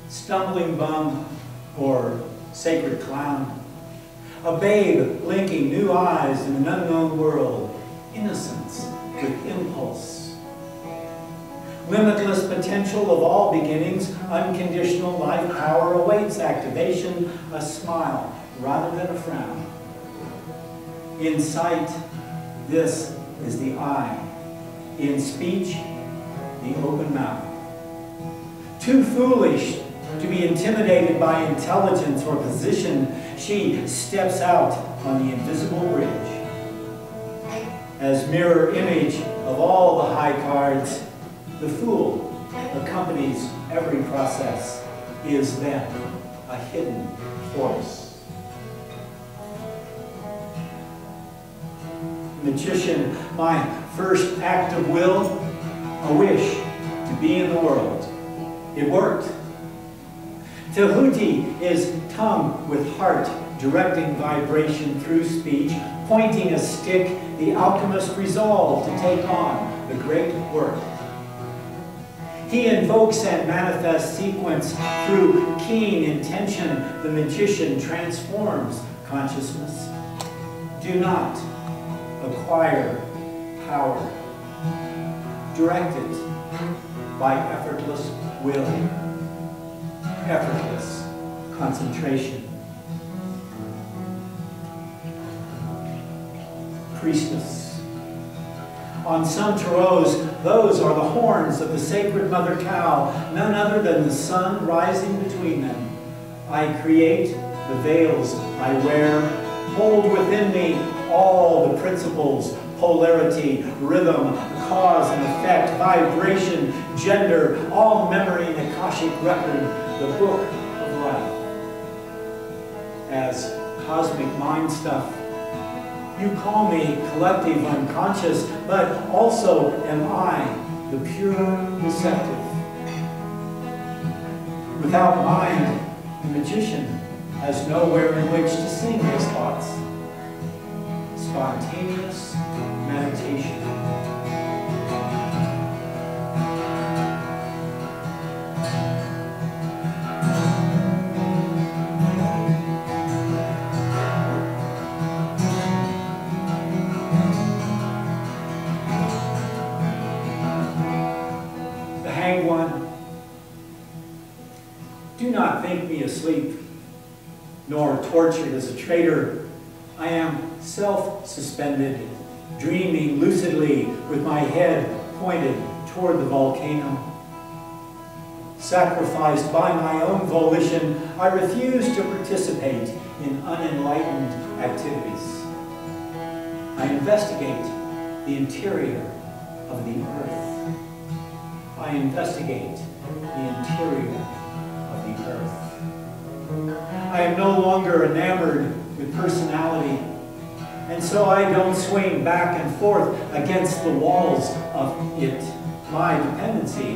Stumbling bum or sacred clown, a babe linking new eyes in an unknown world, innocence with impulse, limitless potential of all beginnings, unconditional life power awaits activation, a smile rather than a frown. In sight, this is the eye. In speech, the open mouth. Too foolish to be intimidated by intelligence or position, she steps out on the invisible bridge. As mirror image of all the high cards, the fool accompanies every process, is then a hidden force. Magician, my first act of will, a wish to be in the world. It worked. Tahuti is tongue with heart, directing vibration through speech, pointing a stick, the alchemist resolved to take on the great work. He invokes and manifests sequence through keen intention. The magician transforms consciousness. Do not acquire power. Direct it by effortless will. Effortless concentration. Priestess. On some tarots, those are the horns of the sacred mother cow, none other than the sun rising between them. I create the veils I wear, hold within me all the principles, polarity, rhythm, cause and effect, vibration, gender, all memory and Akashic record, the book of life. As cosmic mind stuff, you call me collective unconscious, but also am I the pure receptive. Without mind, the magician has nowhere in which to sing his thoughts. Spontaneous meditation. The hanged one, do not think me asleep, nor tortured as a traitor. I am self-suspended, dreaming lucidly with my head pointed toward the volcano. Sacrificed by my own volition, I refuse to participate in unenlightened activities. I investigate the interior of the earth. I investigate the interior of the earth. I am no longer enamored with personality, and so I don't swing back and forth against the walls of it. My dependency,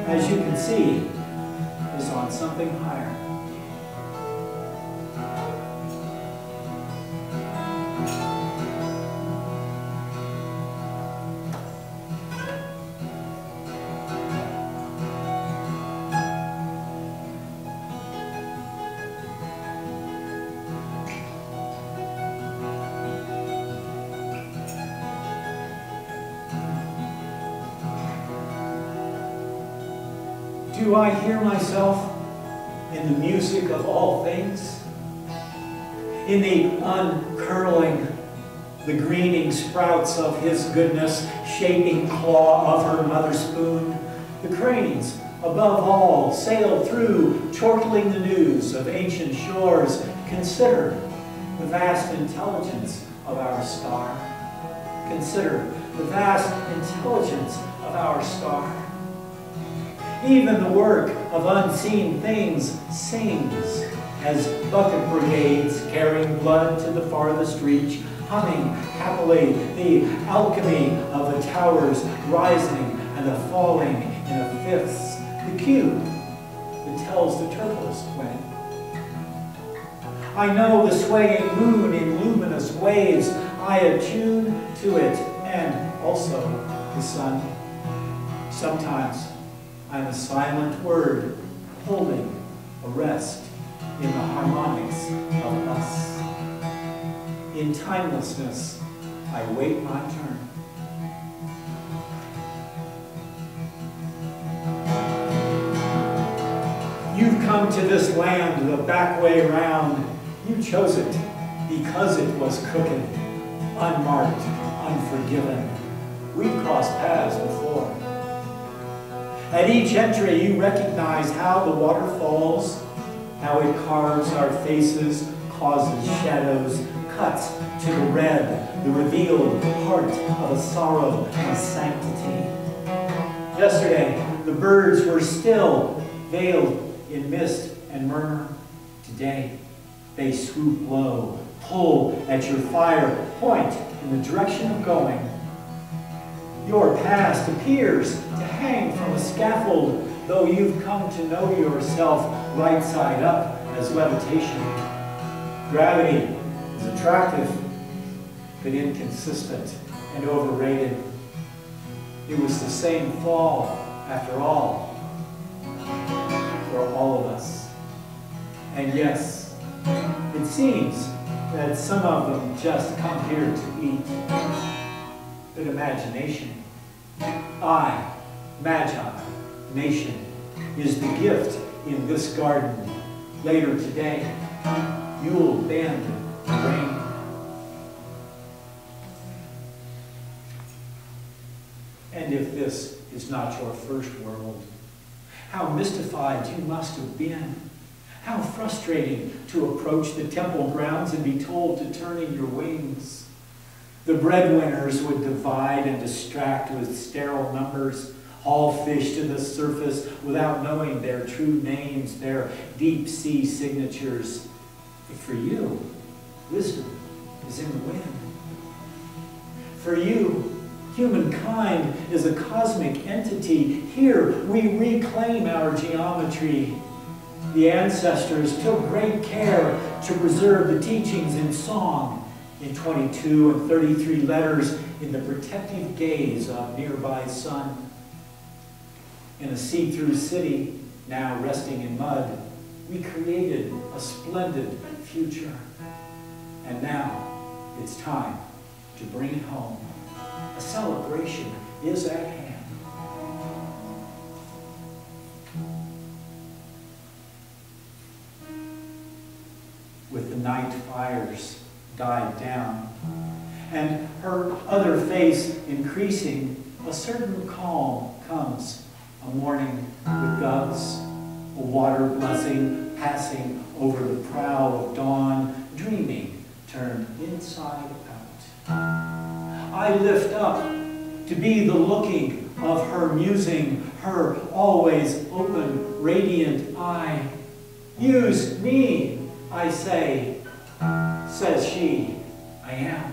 as you can see, is on something higher. Do I hear myself in the music of all things? In the uncurling, the greening sprouts of his goodness, shaping claw of her mother spoon? The cranes, above all, sail through, chortling the news of ancient shores. Consider the vast intelligence of our star. Consider the vast intelligence of our star. Even the work of unseen things sings as bucket brigades carrying blood to the farthest reach, humming happily the alchemy of the towers rising and the falling in a fifths, the cue that tells the turtles when. I know the swaying moon in luminous waves, I attune to it, and also the sun. Sometimes I'm a silent word, holding a rest in the harmonics of us. In timelessness, I wait my turn. You've come to this land the back way round. You chose it because it was crooked, unmarked, unforgiven. We've crossed paths before. At each entry, you recognize how the water falls, how it carves our faces, causes shadows, cuts to the red, the revealed heart of a sorrow and sanctity. Yesterday, the birds were still, veiled in mist and murmur. Today, they swoop low, pull at your fire, point in the direction of going. Your past appears to hang from a scaffold, though you've come to know yourself right side up as levitation. Gravity is attractive, but inconsistent and overrated. It was the same fall, after all, for all of us. And yes, it seems that some of them just come here to eat. But imagination, Magi, nation, is the gift in this garden. Later today, you'll bend the rain. And if this is not your first world, how mystified you must have been. How frustrating to approach the temple grounds and be told to turn in your wings. The breadwinners would divide and distract with sterile numbers, haul fish to the surface without knowing their true names, their deep sea signatures. But for you, wisdom is in the wind. For you, humankind is a cosmic entity. Here we reclaim our geometry. The ancestors took great care to preserve the teachings in song in 22 and 33 letters in the protective gaze of nearby sun. In a see-through city, now resting in mud, we created a splendid future. And now it's time to bring it home. A celebration is at hand. With the night fires died down, and her other face increasing, a certain calm comes, a morning with doves, a water buzzing, passing over the prow of dawn, dreaming, turned inside out. I lift up to be the looking of her musing, her always open, radiant eye. Use me, I say, says she, I am.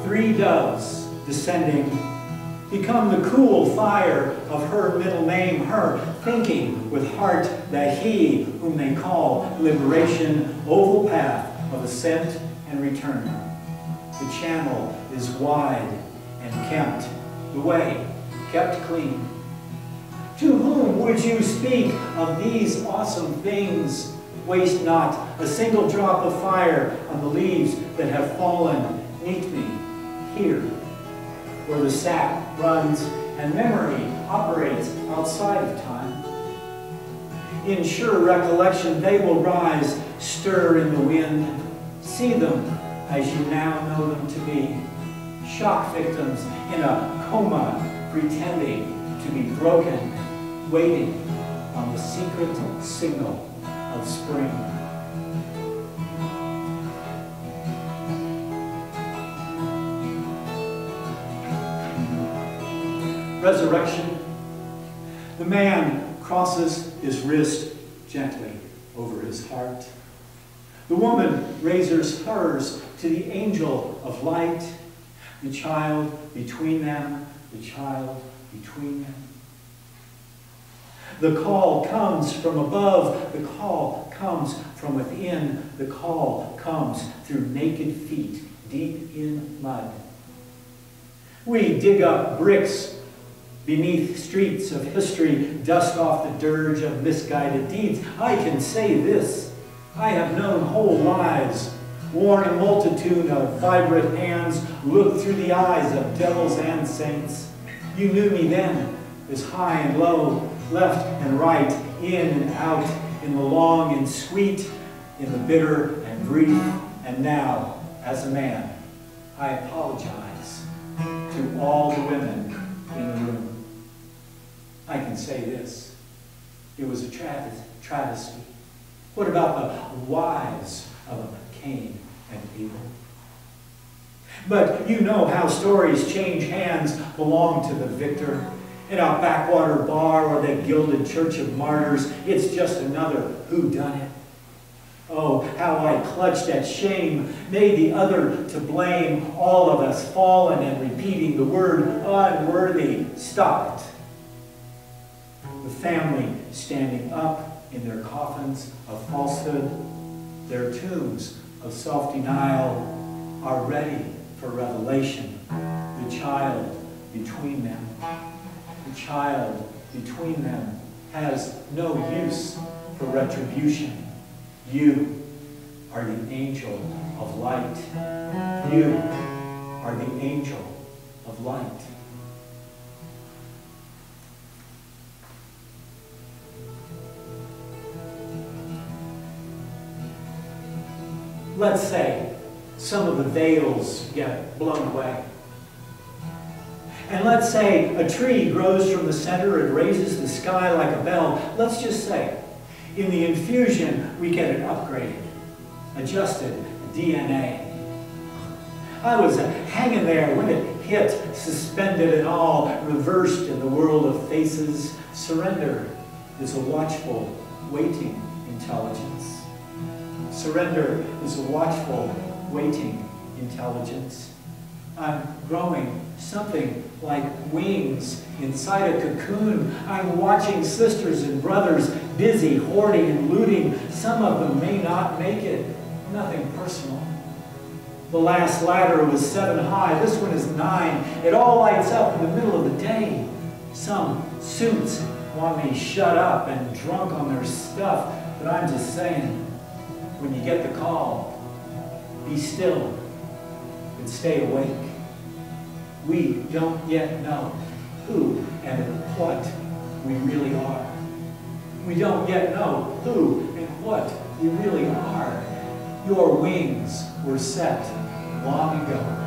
3 doves descending become the cool fire of her middle name, her thinking with heart that he whom they call liberation, oval path of ascent and return. The channel is wide and kept, the way kept clean. To whom would you speak of these awesome things? Waste not a single drop of fire on the leaves that have fallen. Meet me here, where the sap runs and memory operates outside of time. In sure recollection they will rise, stir in the wind. See them as you now know them to be. Shock victims in a coma, pretending to be broken, waiting on the secret signal of spring. Resurrection. The man crosses his wrist gently over his heart. The woman raises hers to the angel of light. The child between them, the child between them. The call comes from above, the call comes from within, the call comes through naked feet deep in mud. We dig up bricks beneath streets of history, dust off the dirge of misguided deeds. I can say this, I have known whole lives, worn a multitude of vibrant hands, looked through the eyes of devils and saints. You knew me then, as high and low, left and right, in and out, in the long and sweet, in the bitter and brief, and now, as a man, I apologize to all the women in the room. I can say this, it was a travesty. What about the wives of Cain and Abel? But you know how stories change hands belong to the victor. In a backwater bar or the gilded church of martyrs, it's just another whodunit. Oh, how I clutched at shame, made the other to blame, all of us fallen and repeating the word unworthy. Stop it. The family standing up in their coffins of falsehood, their tombs of self-denial are ready for revelation. The child between them. The child between them has no use for retribution. You are the angel of light. You are the angel of light. Let's say some of the veils get blown away. And let's say a tree grows from the center and raises the sky like a bell. Let's just say, in the infusion, we get it upgraded. adjusted DNA. I was hanging there when it hit, suspended and all, reversed in the world of faces. Surrender is a watchful, waiting intelligence. Surrender is a watchful, waiting intelligence. I'm growing something like wings inside a cocoon. I'm watching sisters and brothers busy hoarding and looting. Some of them may not make it. Nothing personal. The last ladder was 7 high. This one is 9. It all lights up in the middle of the day. Some suits want me shut up and drunk on their stuff. But I'm just saying, when you get the call, be still and stay awake. We don't yet know who and what we really are. We don't yet know who and what we really are. Your wings were set long ago.